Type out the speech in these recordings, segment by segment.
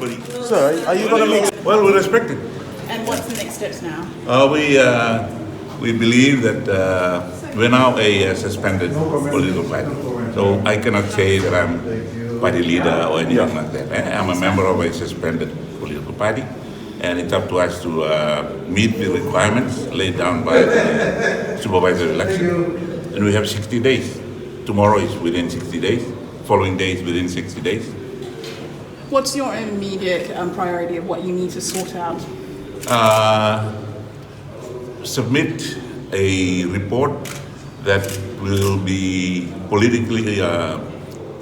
everybody. Sir, are you going to make... Well, we respect it. And what's the next steps now? We believe that we're now a suspended political party. So I cannot say that I'm party leader or anything like that. I'm a member of a suspended political party, and it's up to us to meet the requirements laid down by the supervisor election. And we have 60 days. Tomorrow is within 60 days. Following day is within 60 days. What's your immediate priority of what you need to sort out? Submit a report that will be politically,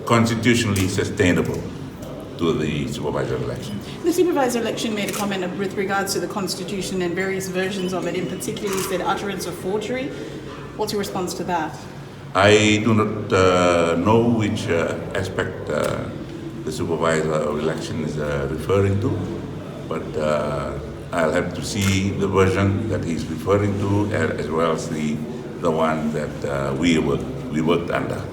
constitutionally sustainable to the supervisor election. The supervisor election made a comment with regards to the Constitution and various versions of it. In particular, he said utterance of forgery. What's your response to that? I do not know which aspect the supervisor of election is referring to, but I'll have to see the version that he's referring to, as well as the one that we worked under.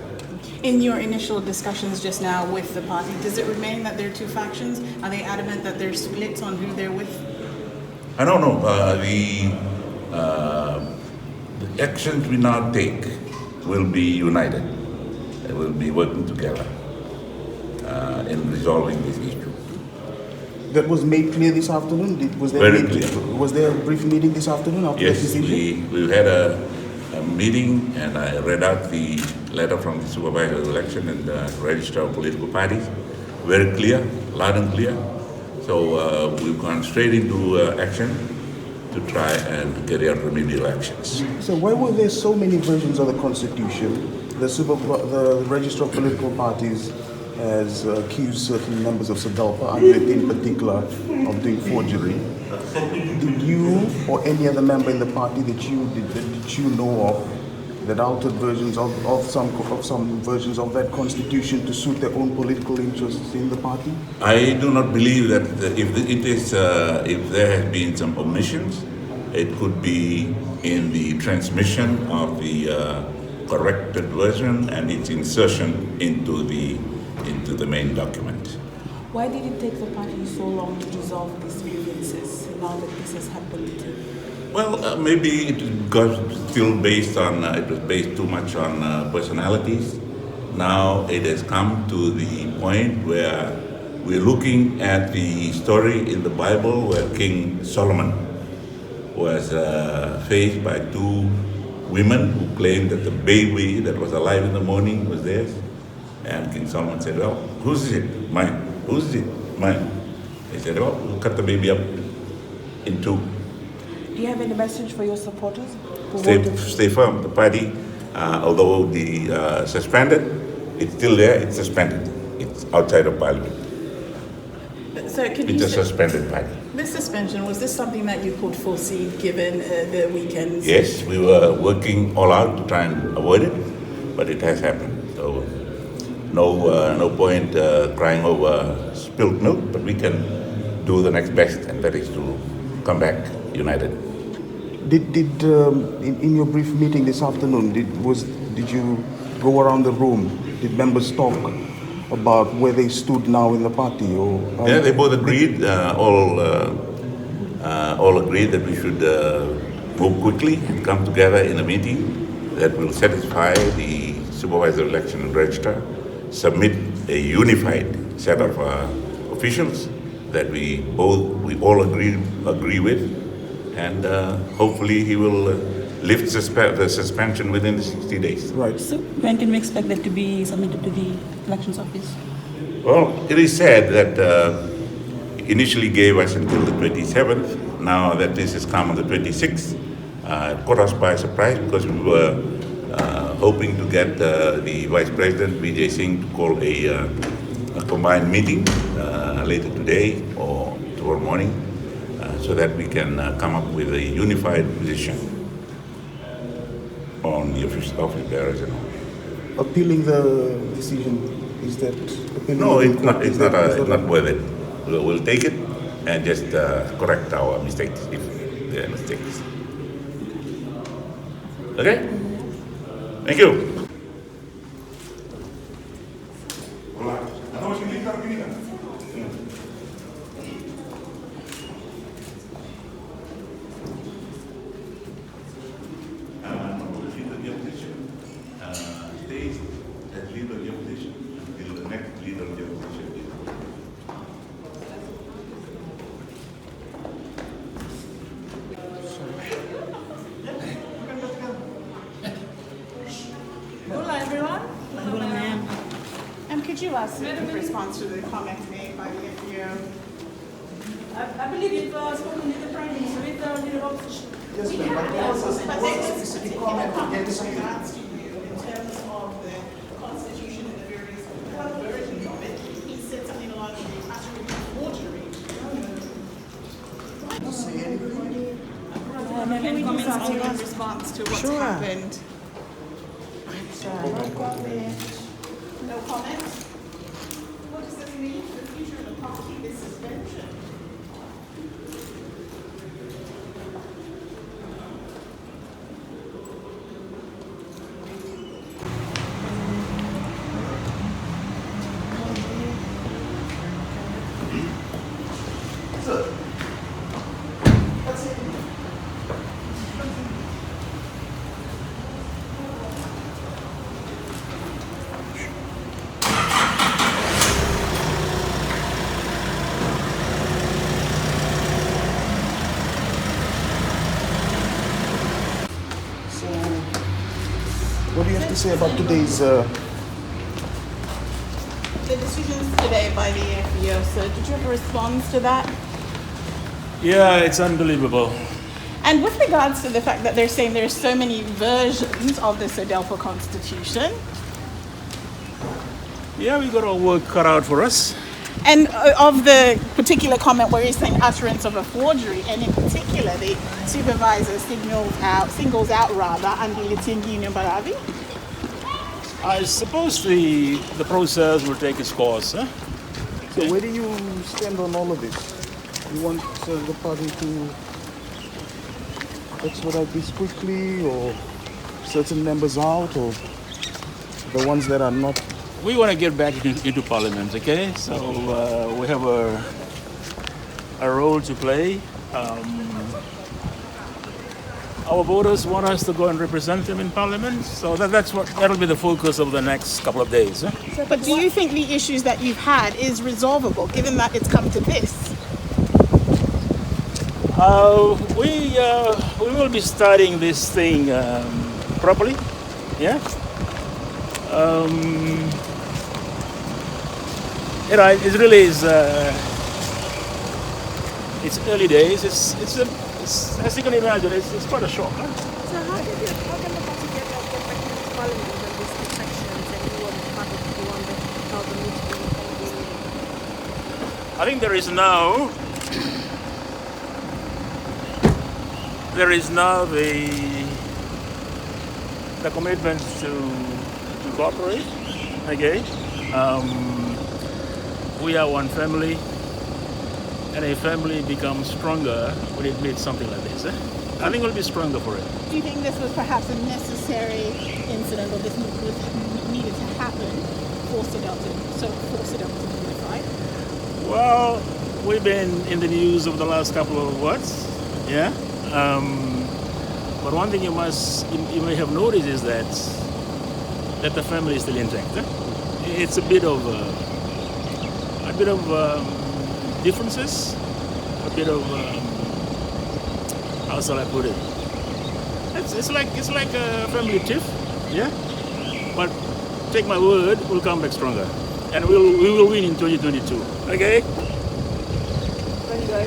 In your initial discussions just now with the party, does it remain that there are two factions? Are they adamant that they're split on who they're with? I don't know. The actions we now take will be united. They will be working together in resolving this issue. That was made clear this afternoon? Was there a brief meeting this afternoon after that decision? Yes, we had a meeting, and I read out the letter from the supervisor of election and the Registrar of Political Parties. Very clear, loud and clear. So we've gone straight into action to try and carry out remedial actions. So why were there so many versions of the Constitution? The Registrar of Political Parties has accused certain members of SODELPA, and in particular, of doing forgery. Did you or any other member in the party that you know of that altered versions of some versions of that Constitution to suit their own political interests in the party? I do not believe that if there have been some omissions, it could be in the transmission of the corrected version and its insertion into the main document. Why did it take the party so long to resolve these grievances now that this has happened? Well, maybe it got still based on, it was based too much on personalities. Now it has come to the point where we're looking at the story in the Bible where King Solomon was faced by two women who claimed that the baby that was alive in the morning was theirs. And King Solomon said, well, whose is it? Mine. Whose is it? Mine. They said, well, we'll cut the baby up in two. Do you have any message for your supporters? Stay firm. The party, although the suspended, it's still there, it's suspended. It's outside of parliament. So it's a suspended party. This suspension, was this something that you could foresee given the weekends? Yes, we were working all out to try and avoid it, but it has happened. So no point crying over spilled milk, but we can do the next best, and that is to come back united. Did in your brief meeting this afternoon, did you go around the room? Did members talk about where they stood now in the party? Or yeah, they both agreed. All agreed that we should move quickly and come together in a meeting that will satisfy the supervisor election and registrar, submit a unified set of officials that we all agree with, and hopefully he will lift the suspension within the 60 days. Right. So when can we expect that to be submitted to the elections office? Well, it is said that initially gave us until the 27th. Now that this has come on the 26th, it caught us by surprise because we were hoping to get the Vice President, Vijay Singh, to call a combined meeting later today or tomorrow morning so that we can come up with a unified position on the office bearers and all. Appealing the decision, is that appealing? No, it's not worth it. We'll take it and just correct our mistakes if there are mistakes. Okay? Thank you. Hello, everyone. Hello, ma'am. And could you ask in response to the comment made by the FBO? I believe you've spoken to the Prime Minister with the Leader of Opposition. Yes, ma'am, but there was a specific comment against you. Regards to you in terms of the Constitution and the various versions of it. He said something along the uttering of forgery. Can we just ask you in response to what's happened? No comment? What does this mean for the future of the party, this suspension? What do you have to say about today's The decisions today by the FBO, so did you have a response to that? Yeah, it's unbelievable. And with regards to the fact that they're saying there's so many versions of the SODELPA Constitution, Yeah, we got our work cut out for us. and of the particular comment where he's saying utterance of a forgery, and in particular the supervisor singles out Andi Litingi Baravi. I suppose the process will take its course. Huh? So where do you stand on all of this? You want the party to expedite this quickly, or certain members out, or the ones that are not? We want to get back into Parliament, okay? So we have a role to play. Our voters want us to go and represent them in Parliament, so that'll be the focus of the next couple of days. Huh? But do you think the issues that you've had is resolvable, given that it's come to this? We will be studying this thing properly, yeah. It really is. It's early days. It's as you can imagine, it's quite a shock. Huh? So how can the party get back into Parliament when these elections and you want the party to be one that how the meeting? I think there is now the commitment to cooperate. Okay, we are one family, and a family becomes stronger when it meets something like this. I think we'll be stronger for it. Do you think this was perhaps a necessary incident, or this needed to happen for Sodelps to be unified? Well, we've been in the news over the last couple of months, yeah. But one thing you may have noticed is that the family is still intact. It's a bit of differences, a bit of how shall I put it? It's like a family tiff, yeah. But take my word, we'll come back stronger, and we will win in 2022. Okay. There you go.